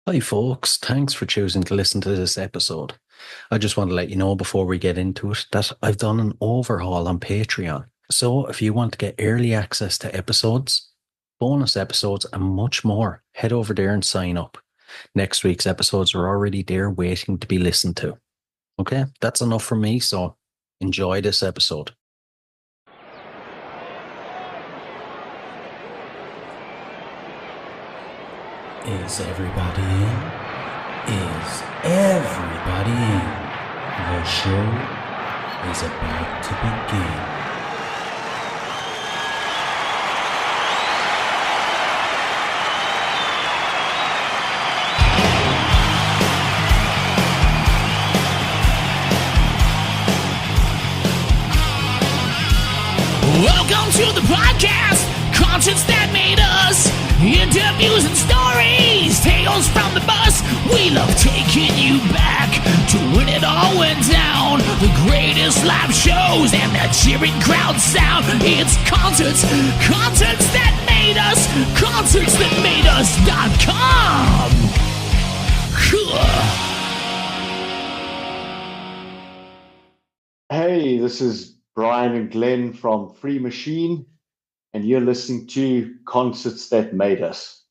Hi, folks. Thanks for choosing to listen to this episode. I just want to let you know before we get into it that I've done an overhaul on Patreon. So if you want to get early access to episodes, bonus episodes, and much more, head over there and sign up. Next week's episodes are already there waiting to be listened to. Okay, that's enough from me, so enjoy this episode. Is everybody in? Is everybody in? The show is about to begin. Welcome to the podcast, conscience that made us. Interviews and stories, tales from the bus. We love taking you back to when it all went down. The greatest live shows and that cheering crowd sound. It's concerts that made us, concertsthatmadeus.com. Hey, this is Bryan and Glenn from Free Machine, and you're listening to Concerts That Made Us.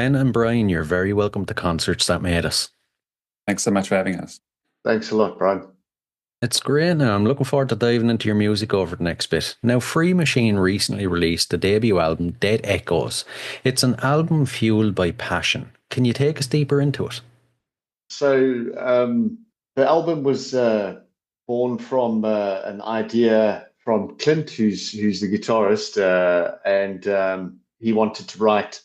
Glenn and Brian, you're very welcome to Concerts That Made Us. Thanks so much for having us. Thanks a lot, Brian. It's great now. I'm looking forward to diving into your music over the next bit. Now, Free Machine recently released the debut album, Dead Echoes. It's an album fueled by passion. Can you take us deeper into it? So the album was born from an idea from Clint, who's the guitarist, and he wanted to write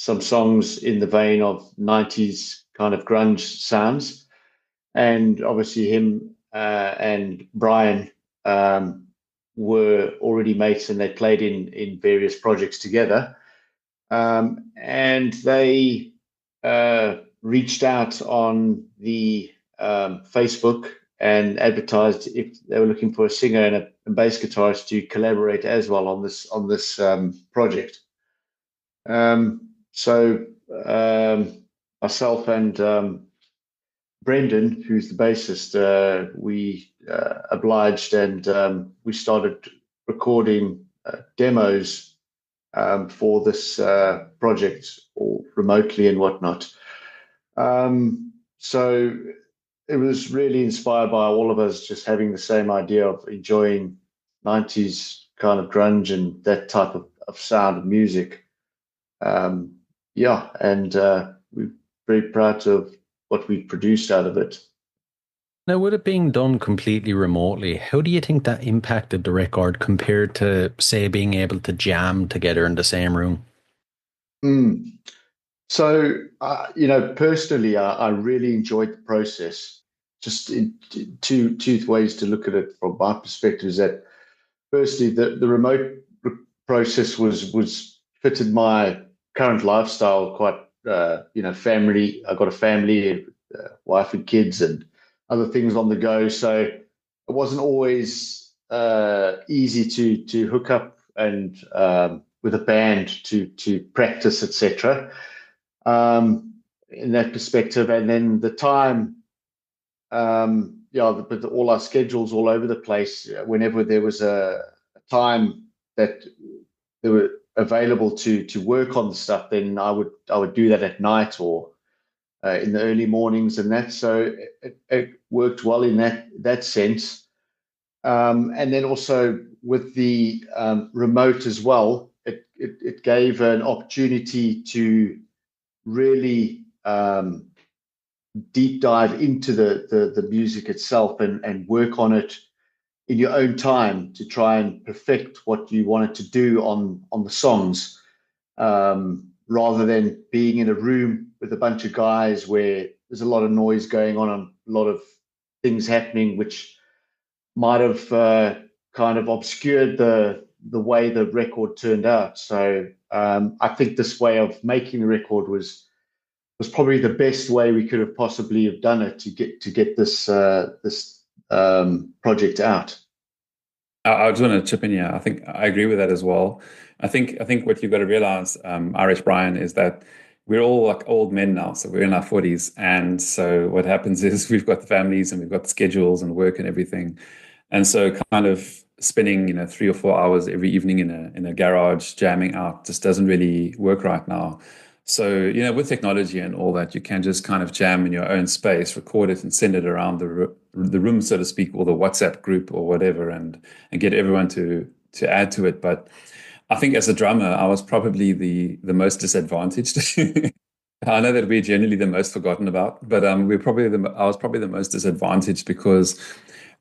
some songs in the vein of 90s kind of grunge sounds. And obviously him and Brian were already mates, and they played in various projects together. And they reached out on the Facebook and advertised if they were looking for a singer and a bass guitarist to collaborate as well on this project. So myself and Brendan, who's the bassist, we obliged, and we started recording demos for this project, or remotely and whatnot. So it was really inspired by all of us just having the same idea of enjoying 90s kind of grunge and that type of sound of music. And we're very proud of what we produced out of it. Now, with it being done completely remotely, how do you think that impacted the record compared to, say, being able to jam together in the same room? So, personally, I really enjoyed the process. Just in two ways to look at it from my perspective is that, firstly, the remote process was fitted my current lifestyle quite. Family. I got a family, wife and kids, and other things on the go. So it wasn't always easy to hook up and with a band to practice, etc. In that perspective, and then the time, but all our schedules all over the place. Whenever there was a time that they were available to work on the stuff, then I would do that at night or in the early mornings, and that. So it worked well in that sense. And then also with the remote as well, it gave an opportunity to really deep dive into the music itself and work on it in your own time to try and perfect what you wanted to do on the songs, rather than being in a room with a bunch of guys where there's a lot of noise going on and a lot of things happening, which might have kind of obscured the way the record turned out. So I think this way of making the record was probably the best way we could have possibly have done it to get this project out. I just want to chip in here. I think I agree with that as well. I think what you've got to realize, Irish Brian, is that we're all like old men now, so we're in our 40s, and so what happens is we've got the families and we've got the schedules and work and everything, and so kind of spending 3 or 4 hours every evening in a garage jamming out just doesn't really work right now. So, with technology and all that, you can just kind of jam in your own space, record it and send it around the room, so to speak, or the WhatsApp group or whatever, and get everyone to add to it. But I think as a drummer, I was probably the most disadvantaged. I know that we're generally the most forgotten about, but I was probably the most disadvantaged, because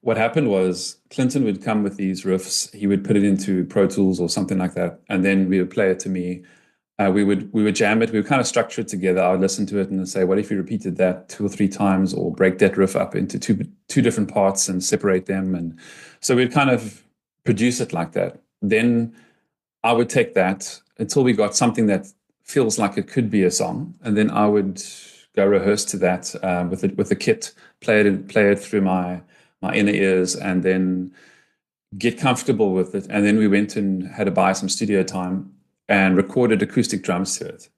what happened was Clinton would come with these riffs, he would put it into Pro Tools or something like that, and then we would play it to me. We would jam it. We would kind of structure it together. I would listen to it and say, what if you repeated that 2 or 3 times, or break that riff up into two different parts and separate them? And so we'd kind of produce it like that. Then I would take that until we got something that feels like it could be a song, and then I would go rehearse to that with the kit, play it through my inner ears, and then get comfortable with it. And then we went and had to buy some studio time and recorded acoustic drums to it.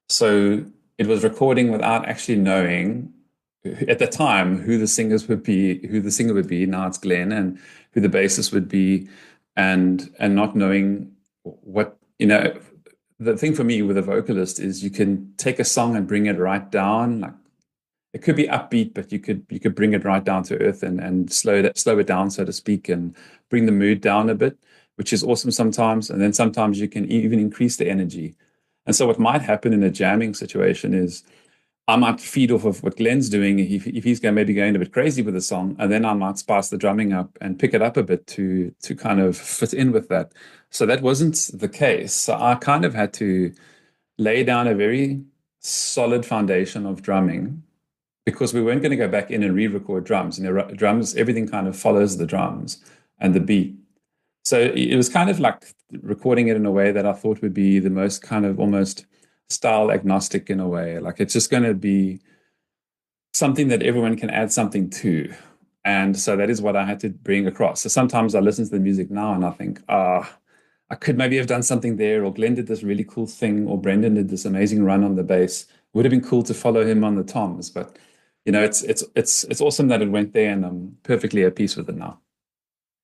So it was recording without actually knowing at the time who the singer would be. Now it's Glenn, and who the bassist would be, and not knowing what the thing for me with a vocalist is you can take a song and bring it right down. Like it could be upbeat, but you could bring it right down to earth and slow it down, so to speak, and bring the mood down a bit, which is awesome sometimes. And then sometimes you can even increase the energy. And so what might happen in a jamming situation is I might feed off of what Glenn's doing if he's maybe going a bit crazy with the song, and then I might spice the drumming up and pick it up a bit to kind of fit in with that. So that wasn't the case. So I kind of had to lay down a very solid foundation of drumming because we weren't going to go back in and re-record drums. Drums, everything kind of follows the drums and the beat. So it was kind of like recording it in a way that I thought would be the most kind of almost style agnostic in a way. Like it's just going to be something that everyone can add something to. And so that is what I had to bring across. So sometimes I listen to the music now and I think, I could maybe have done something there, or Glenn did this really cool thing, or Brendan did this amazing run on the bass. Would have been cool to follow him on the toms, but it's awesome that it went there, and I'm perfectly at peace with it now.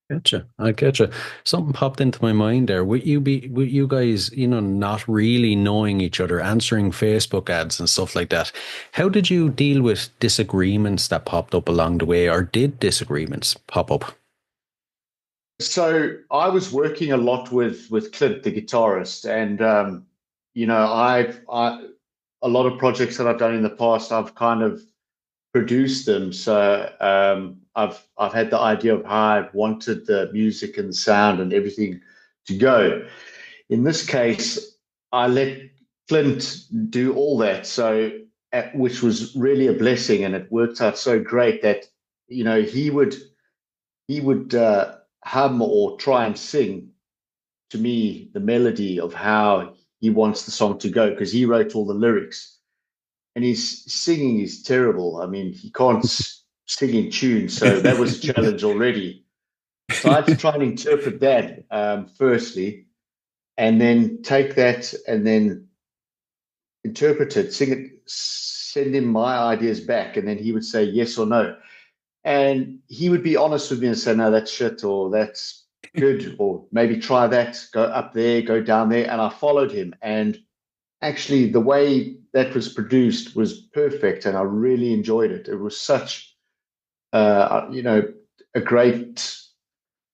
Gotcha. I getcha. Something popped into my mind there. Would you guys, not really knowing each other, answering Facebook ads and stuff like that? How did you deal with disagreements that popped up along the way, or did disagreements pop up? So I was working a lot with Clint, the guitarist, and a lot of projects that I've done in the past, I've kind of produced them. So I've had the idea of how I wanted the music and the sound and everything to go. In this case, I let Clint do all that. So which was really a blessing, and it worked out so great that he would hum or try and sing to me the melody of how he wants the song to go, because he wrote all the lyrics, and his singing is terrible. I mean, he can't sing in tune, so that was a challenge already. So I had to try and interpret that firstly, and then take that and then interpret it, sing it, send him my ideas back, and then he would say yes or no. And he would be honest with me and say, no, that's shit, or that's good, or maybe try that, go up there, go down there. And I followed him. And actually, the way that was produced was perfect. And I really enjoyed it. It was such, a great,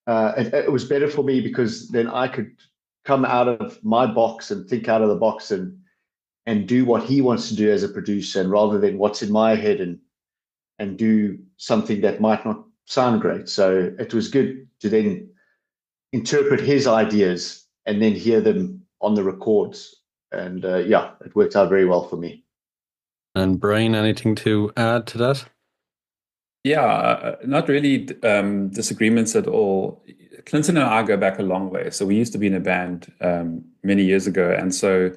it was better for me because then I could come out of my box and think out of the box and do what he wants to do as a producer, and rather than what's in my head and do something that might not sound great. So it was good to then interpret his ideas and then hear them on the records. And it worked out very well for me. And Brian, anything to add to that? Yeah, not really disagreements at all. Clinton and I go back a long way. So we used to be in a band many years ago. And so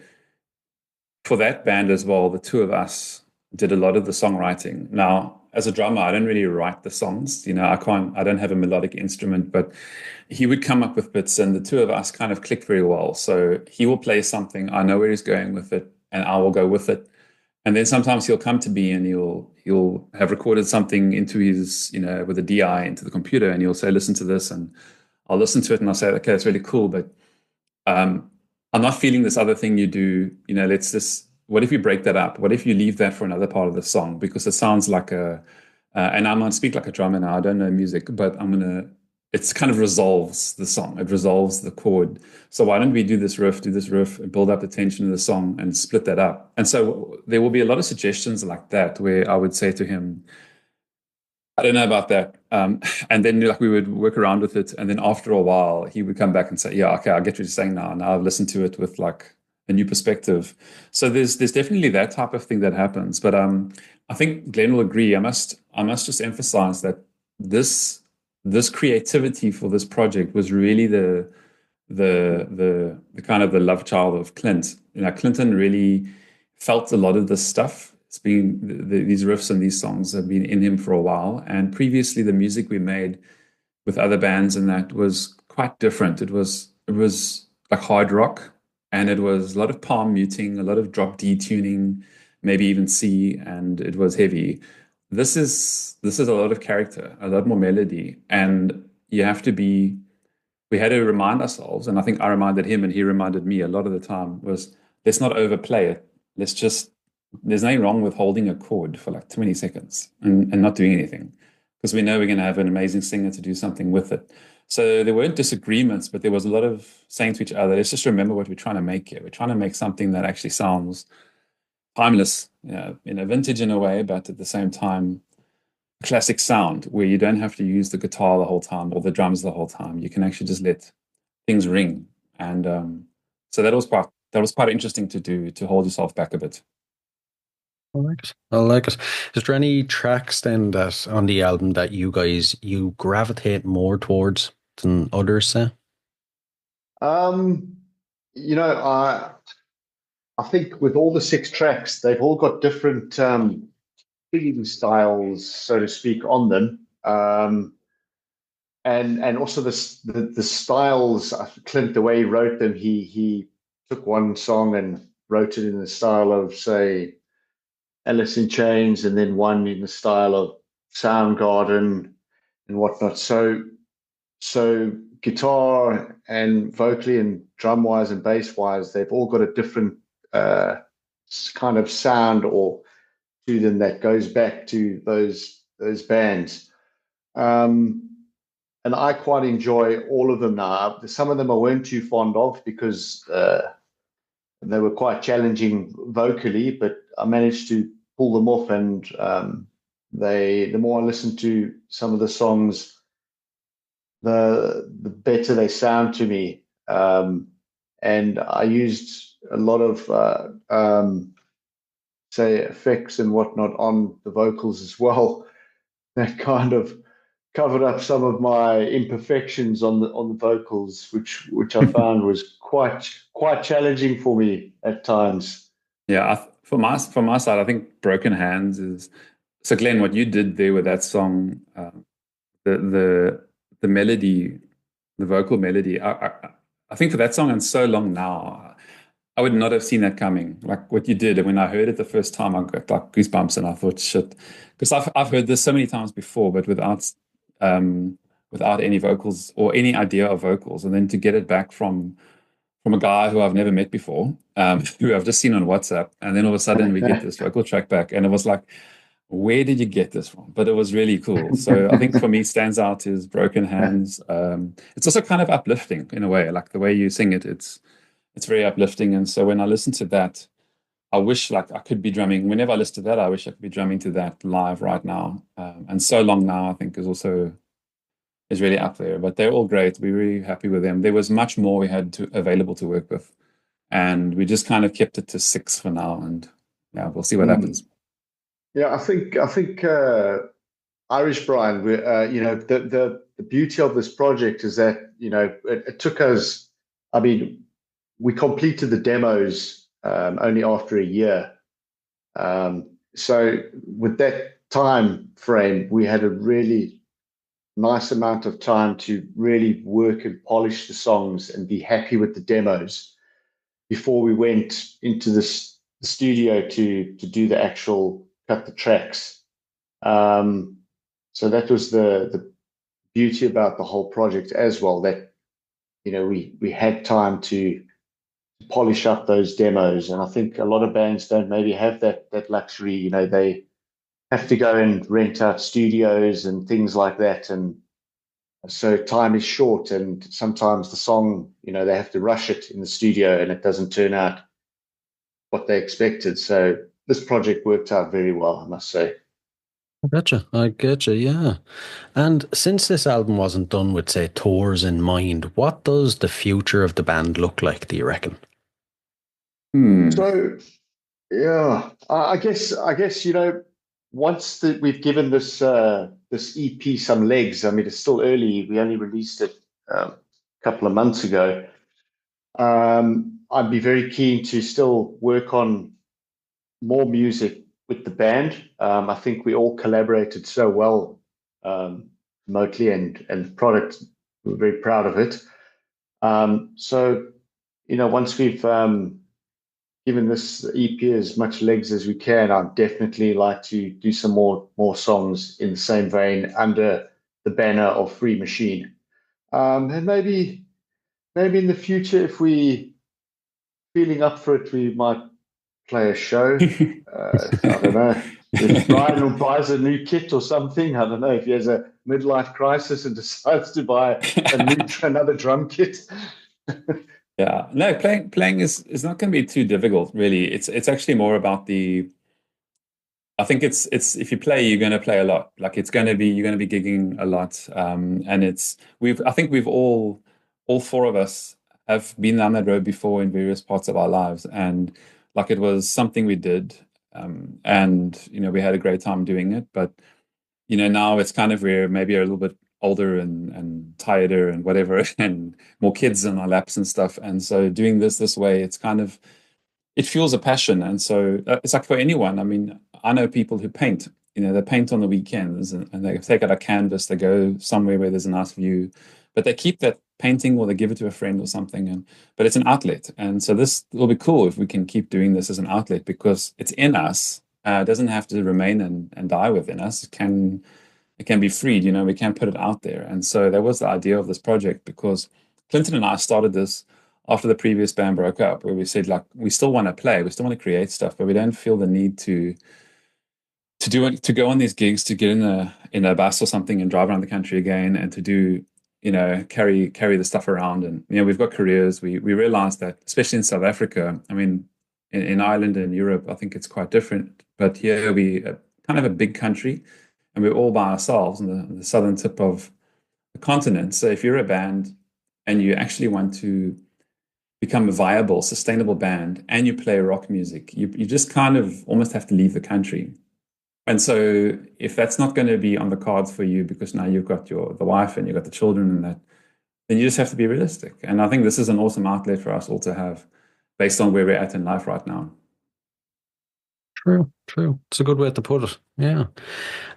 for that band as well, the two of us did a lot of the songwriting. Now, as a drummer, I don't really write the songs. I don't have a melodic instrument, but he would come up with bits, and the two of us kind of click very well. So he will play something, I know where he's going with it, and I will go with it. And then sometimes he'll come to me and he'll have recorded something into his, with a DI into the computer, and he'll say, listen to this, and I'll listen to it and I'll say, okay, that's really cool, but I'm not feeling this other thing you do. What if you break that up? What if you leave that for another part of the song? Because it sounds like and I'm going to speak like a drummer now. I don't know music, but it's kind of resolves the song. It resolves the chord. So why don't we do this riff, and build up the tension of the song and split that up? And so there will be a lot of suggestions like that where I would say to him, I don't know about that. And then we would work around with it. And then after a while, he would come back and say, yeah, okay, I get what you're saying now. Now I've listened to it with a new perspective. So there's definitely that type of thing that happens. But I think Glenn will agree. I must just emphasize that this creativity for this project was really the kind of the love child of Clint. Clinton really felt a lot of this stuff. It's been these riffs and these songs have been in him for a while. And previously, the music we made with other bands and that was quite different. It was like hard rock, and it was a lot of palm muting, a lot of drop D tuning, maybe even C, and it was heavy. This is a lot of character, a lot more melody, and you have to be we had to remind ourselves, and I think I reminded him and he reminded me a lot of the time, was let's not overplay it. Let's just, there's nothing wrong with holding a chord for like 20 seconds and not doing anything, because we know we're going to have an amazing singer to do something with it. So there weren't disagreements, but there was a lot of saying to each other, let's just remember what we're trying to make here. We're trying to make something that actually sounds timeless, vintage in a way, but at the same time, classic sound where you don't have to use the guitar the whole time or the drums the whole time. You can actually just let things ring. And so that was quite interesting to do, to hold yourself back a bit. I like it. I like it. Is there any tracks then that on the album that you gravitate more towards than others, say? Um, I think with all the 6 tracks, they've all got different singing styles, so to speak, on them. And also the styles. Clint, the way he wrote them, he took one song and wrote it in the style of, say, Alice in Chains, and then one in the style of Soundgarden and whatnot. So guitar and vocally and drum wise and bass wise, they've all got a different kind of sound or to them that goes back to those bands. And I quite enjoy all of them now. Some of them I weren't too fond of because they were quite challenging vocally, but I managed to pull them off. And the more I listen to some of the songs, the better they sound to me. And I used a lot of say effects and whatnot on the vocals as well. That kind of covered up some of my imperfections on the vocals, which I found was quite challenging for me at times. Yeah, from my side, I think Broken Hands is so. Glenn, what you did there with that song, the the melody, the vocal melody. I think for that song and So Long Now, I would not have seen that coming. Like what you did, and when I heard it the first time, I got like goosebumps, and I thought, shit, because I've heard this so many times before, but without any vocals or any idea of vocals, and then to get it back from a guy who I've never met before, who I've just seen on WhatsApp, and then all of a sudden we get this vocal track back, and it was like, where did you get this from? But it was really cool. So I think for me, stands out is Broken Hands. It's also kind of uplifting in a way, like the way you sing it. It's very uplifting, and so when I listen to that, I wish like I could be drumming. Whenever I listen to that, I wish I could be drumming to that live right now. And So Long Now, I think, is really up there. But they're all great. We're really happy with them. There was much more we had available to work with, and we just kind of kept it to 6 for now. And yeah, we'll see what happens. Yeah, I think Irish Bryan. The beauty of this project is that it took us. I mean, we completed the demos only after a year. So with that time frame, we had a really nice amount of time to really work and polish the songs and be happy with the demos before we went into the studio to do the actual cut the tracks. So that was the beauty about the whole project as well, that we had time to polish up those demos. And I think a lot of bands don't maybe have that luxury. They have to go and rent out studios and things like that, and so time is short, and sometimes the song, they have to rush it in the studio and it doesn't turn out what they expected. So this project worked out very well, I must say. I getcha, yeah. And since this album wasn't done with, say, tours in mind, what does the future of the band look like, do you reckon? So yeah, I guess once we've given this EP some legs. I mean, it's still early. We only released it a couple of months ago. I'd be very keen to still work on more music with the band. I think we all collaborated so well remotely, and the product, we're very proud of it. So once we've given this EP as much legs as we can, I'd definitely like to do some more songs in the same vein under the banner of Free Machine. And maybe maybe in the future, if we feeling up for it, we might play a show. I don't know if Brian buys a new kit or something. I don't know if he has a midlife crisis and decides to buy another drum kit. Yeah, no, playing is not going to be too difficult, really. It's actually more about the. I think it's if you play, you're going to play a lot. Like it's going to be you're going to be gigging a lot, and it's we've I think we've all four of us have been down that road before in various parts of our lives, and like it was something we did, and we had a great time doing it. But now it's kind of we're maybe a little bit older and tireder and whatever, and more kids in our laps and stuff. And so doing this way, it's kind of it fuels a passion. And so it's like for anyone. I mean, I know people who paint. They paint on the weekends and they take out a canvas, they go somewhere where there's a nice view, but they keep that painting or they give it to a friend or something. But it's an outlet. And so this will be cool if we can keep doing this as an outlet because it's in us. It doesn't have to remain and die within us. It can be freed, we can put it out there. And so that was the idea of this project because Clinton and I started this after the previous band broke up, where we said, like, we still want to play, we still want to create stuff, but we don't feel the need to do it, to go on these gigs, to get in a bus or something and drive around the country again, and to do, carry the stuff around. And we've got careers. We realized that, especially in South Africa. I mean, in Ireland and Europe, I think it's quite different. But here we kind of a big country, and we're all by ourselves on the southern tip of the continent. So if you're a band and you actually want to become a viable, sustainable band and you play rock music, you just kind of almost have to leave the country. And so if that's not going to be on the cards for you because now you've got the wife and you've got the children and that, then you just have to be realistic. And I think this is an awesome outlet for us all to have based on where we're at in life right now. True, true. It's a good way to put it. Yeah.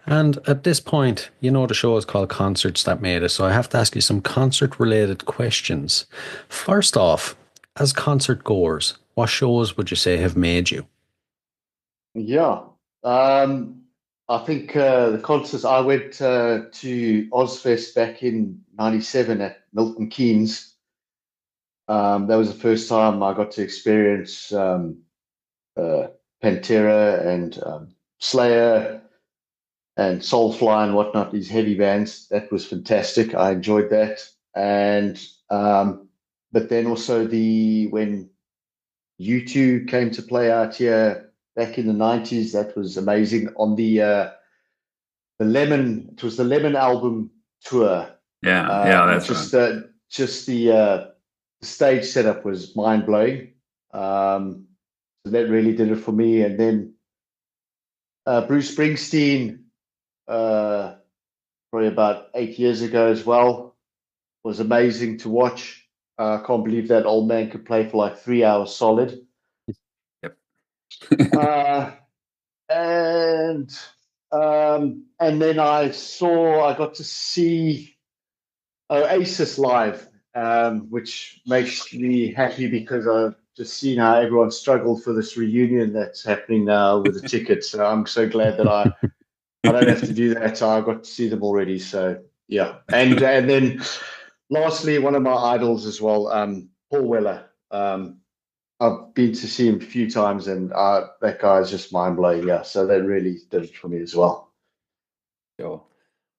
And at this point, the show is called Concerts That Made Us. So I have to ask you some concert related questions. First off, as concert goers, what shows would you say have made you? Yeah. I think the concerts I went to Ozfest back in '97 at Milton Keynes. That was the first time I got to experience uh, Pantera and Slayer and Soulfly and whatnot, these heavy bands. That was fantastic. I enjoyed that. And but then also when U2 came to play out here back in the '90s, that was amazing. On the Lemon, it was the Lemon album tour. Yeah, that's Just right. the stage setup was mind blowing. So that really did it for me. And then Bruce Springsteen, probably about 8 years ago as well, was amazing to watch. I can't believe that old man could play for like 3 hours solid. Yep. Uh, and and then I got to see Oasis live, which makes me happy because I've just seen how everyone struggled for this reunion that's happening now with the tickets. So I'm so glad that I don't have to do that. So I got to see them already. So yeah, and then lastly, one of my idols as well, Paul Weller. I've been to see him a few times, and that guy is just mind blowing. Yeah, so that really did it for me as well. Sure.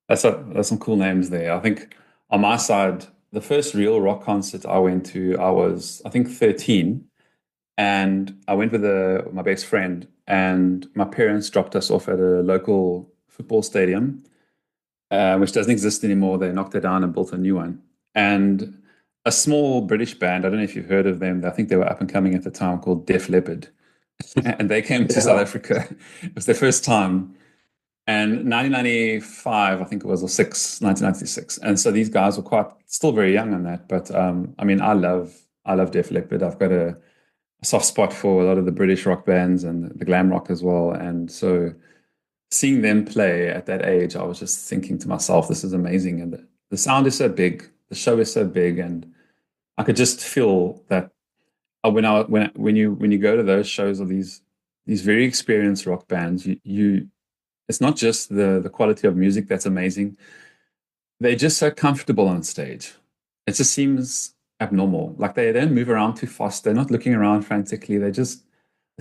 That's some cool names there. I think on my side, the first real rock concert I went to, I was, I think, 13. And I went with my best friend, and my parents dropped us off at a local football stadium, which doesn't exist anymore. They knocked it down and built a new one. And a small British band, I don't know if you've heard of them, I think they were up and coming at the time, called Def Leppard. And they came to South Yeah. Africa. It was their first time. And 1995, I think it was, or 1996. And so these guys were still very young on that. But I mean, I love Def Leppard. I've got a soft spot for a lot of the British rock bands and the glam rock as well. And so seeing them play at that age, I was just thinking to myself, this is amazing. And the sound is so big, the show is so big, and I could just feel that when you go to those shows of these very experienced rock bands, you it's not just the quality of music that's amazing. They're just so comfortable on stage. It just seems abnormal. Like they don't move around too fast. They're not looking around frantically. They're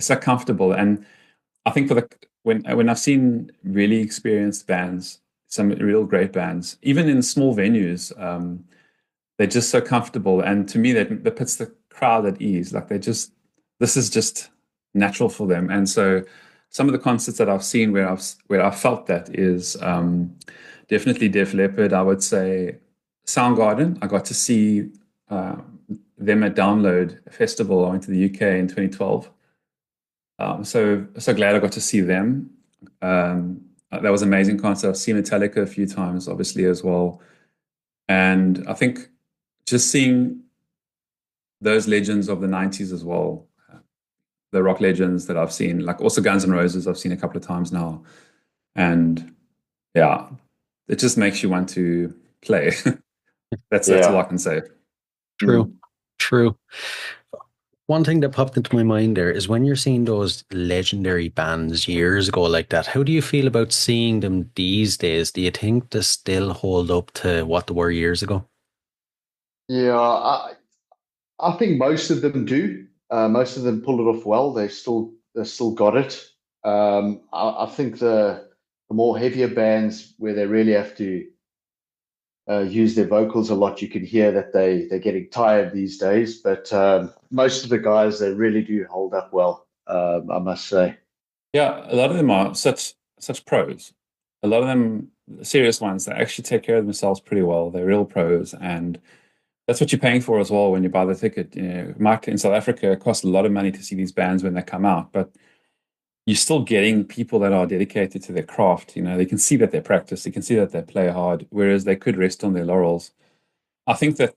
so comfortable. And I think when I've seen really experienced bands, some real great bands, even in small venues, they're just so comfortable. And to me, that puts the crowd at ease. Like this is just natural for them. And so some of the concerts that I've seen where I've felt that is definitely Def Leppard. I would say Soundgarden. I got to see uh, them at Download Festival. I went to the UK in 2012. So glad I got to see them. That was an amazing concert. I've seen Metallica a few times, obviously, as well. And I think just seeing those legends of the 90s as well, the rock legends that I've seen, like also Guns N' Roses, I've seen a couple of times now. And yeah, it just makes you want to play. That's all I Yeah. can say. True. True. One thing that popped into my mind there is when you're seeing those legendary bands years ago like that, how do you feel about seeing them these days? Do you think they still hold up to what they were years ago? Yeah, I think most of them do. Most of them pull it off well. They still got it. I think the more heavier bands where they really have to use their vocals a lot, you can hear that they're getting tired these days. But most of the guys, they really do hold up well. I must say. Yeah, a lot of them are such pros. A lot of them, serious ones, they actually take care of themselves pretty well. They're real pros, and that's what you're paying for as well when you buy the ticket. You know, market in South Africa, it costs a lot of money to see these bands when they come out, but you're still getting people that are dedicated to their craft. You know, they can see that they practice, they can see that they play hard, whereas they could rest on their laurels. I think that,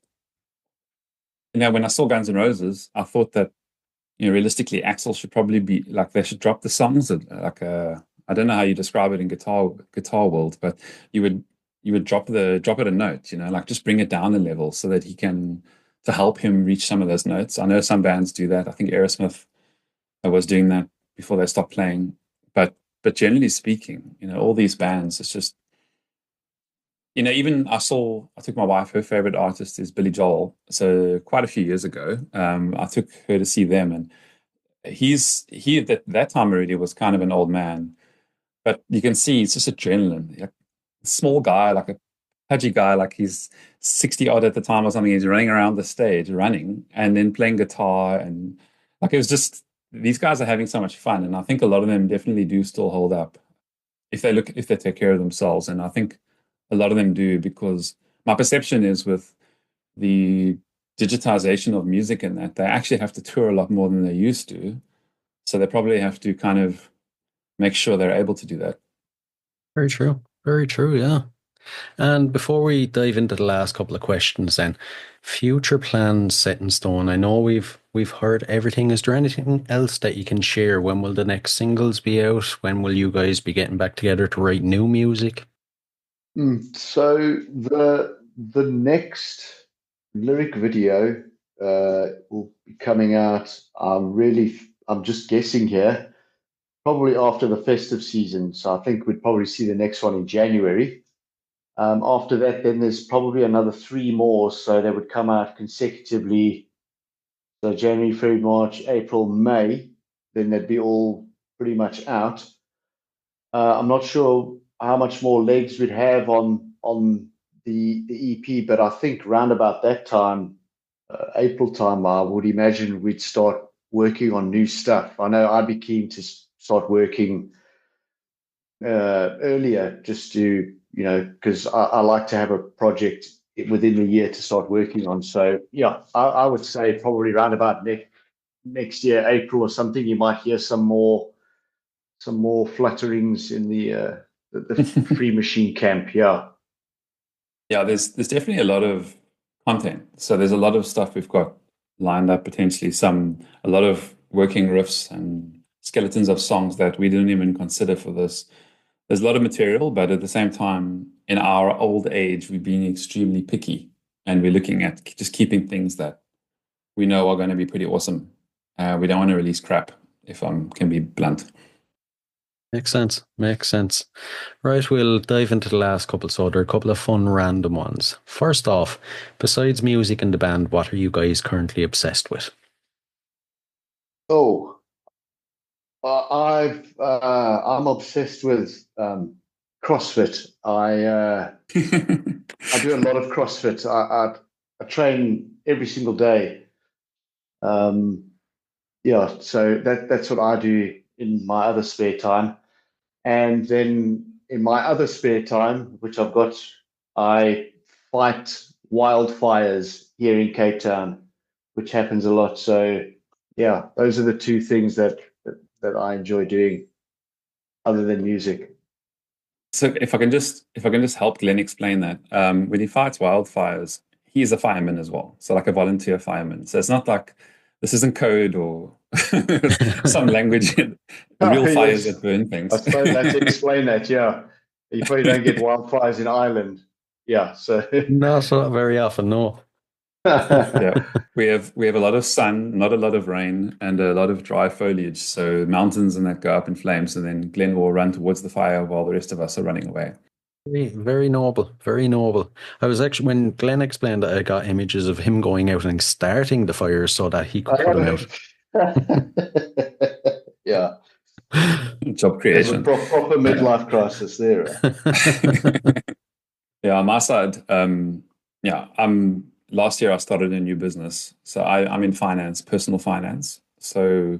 when I saw Guns N' Roses, I thought that, realistically, Axel should probably be like they should drop the songs like I don't know how you describe it in guitar world, but you would drop it a note, like just bring it down a level so that he can to help him reach some of those notes. I know some bands do that. I think Aerosmith was doing that before they stopped playing. But generally speaking, all these bands, it's just even I took my wife, her favorite artist is Billy Joel. So quite a few years ago, I took her to see them, and he at that time already was kind of an old man, but you can see it's just adrenaline. Like, small guy, like a pudgy guy, like he's 60 odd at the time or something. He's running around the stage, running and then playing guitar, and like it was just these guys are having so much fun, and I think a lot of them definitely do still hold up if they take care of themselves, and I think a lot of them do because my perception is with the digitization of music and that they actually have to tour a lot more than they used to. So they probably have to kind of make sure they're able to do that. Very true. Very true, yeah. And before we dive into the last couple of questions, then, future plans set in stone. I know we've heard everything. Is there anything else that you can share? When will the next singles be out? When will you guys be getting back together to write new music? So the next lyric video will be coming out. I'm just guessing here, probably after the festive season. So I think we'd probably see the next one in January. After that, then there's probably another three more. So they would come out consecutively. So January, February, March, April, May. Then they'd be all pretty much out. I'm not sure how much more legs we'd have on the EP, but I think round about that time, April time, I would imagine we'd start working on new stuff. I know I'd be keen to start working earlier, just to because I like to have a project within the year to start working on. So yeah, I would say probably round about next year, April or something, you might hear some more flutterings in the free machine camp. Yeah. Yeah, there's definitely a lot of content. So there's a lot of stuff we've got lined up potentially. A lot of working riffs and skeletons of songs that we didn't even consider for this. There's a lot of material, but at the same time, in our old age, we've been extremely picky, and we're looking at just keeping things that we know are going to be pretty awesome. We don't want to release crap, if I can be blunt. Makes sense. Makes sense. Right, we'll dive into the last couple. So there are a couple of fun random ones. First off, besides music and the band, what are you guys currently obsessed with? Oh, I'm obsessed with CrossFit. I do a lot of CrossFit. I train every single day. Um, yeah, so that's what I do in my other spare time. And then in my other spare time, which I've got, I fight wildfires here in Cape Town, which happens a lot. So yeah, those are the two things that I enjoy doing other than music. So if I can just help Glenn explain that, when he fights wildfires, he's a fireman as well. So like a volunteer fireman. So it's not like this isn't code or some language, real fires Yes, that burn I things. suppose that's explain that. Yeah, you probably don't get wildfires in Ireland. Yeah, so Not very often, no. Yeah, we have a lot of sun, not a lot of rain, and a lot of dry foliage. So mountains and that go up in flames, and then Glenn will run towards the fire while the rest of us are running away. Very, very noble. Very noble. I was actually, when Glenn explained that, I got images of him going out and starting the fire so that he could put him out. Yeah, Job there's a creation. proper midlife crisis there. Yeah, on my side, yeah, last year I started a new business. So I'm in finance, personal finance. So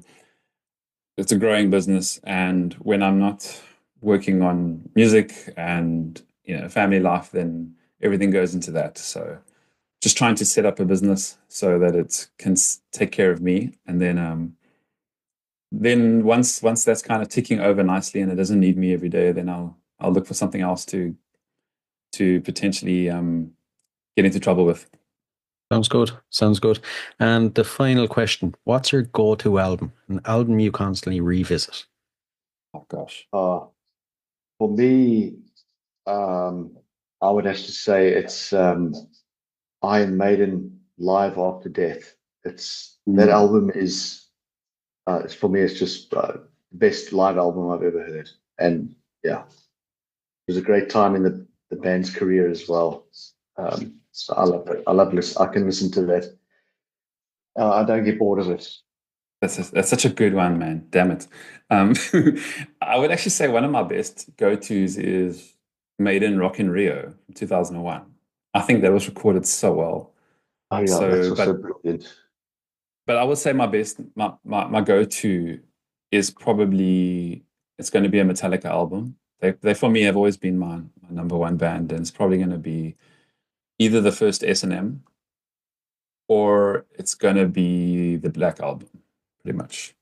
it's a growing business, and when I'm not working on music and family life, then everything goes into that. So just trying to set up a business so that it can take care of me, and then once that's kind of ticking over nicely and it doesn't need me every day, then I'll look for something else to potentially get into trouble with. Sounds good. Sounds good. And the final question, what's your go-to album? An album you constantly revisit? Oh gosh. For me, I would have to say it's Iron Maiden Live After Death. It's that album is for me. It's just the best live album I've ever heard, and yeah, it was a great time in the band's career as well. So I love it. I love listen. I can listen to that. I don't get bored of it. That's such a good one, man. Damn it. Um, I would actually say one of my best go-tos is Maiden Rock in Rio 2001. I think that was recorded so well. Oh yeah, that's So, also but brilliant. but I would say my go-to is probably it's going to be a Metallica album. They for me have always been my number one band, and it's probably going to be either the first S&M or it's going to be the Black Album, pretty much.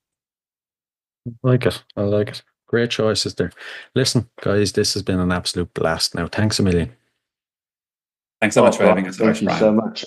I like it. I like it. Great choices there. Listen, guys, this has been an absolute blast now. Thanks a million. Thanks so much for having Brian, us, thank you so Brian. much.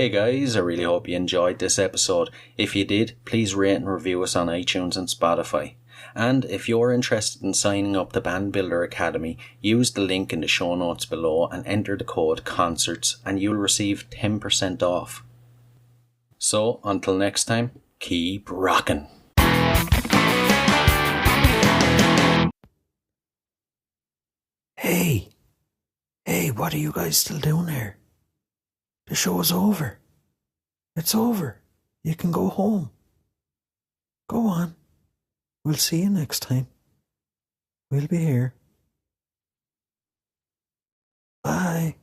Hey guys, I really hope you enjoyed this episode. If you did, please rate and review us on iTunes and Spotify. And if you're interested in signing up to Band Builder Academy, use the link in the show notes below and enter the code CONCERTS and you'll receive 10% off. So, until next time, keep rocking. Hey, what are you guys still doing here? The show's over. It's over. You can go home. Go on. We'll see you next time. We'll be here. Bye.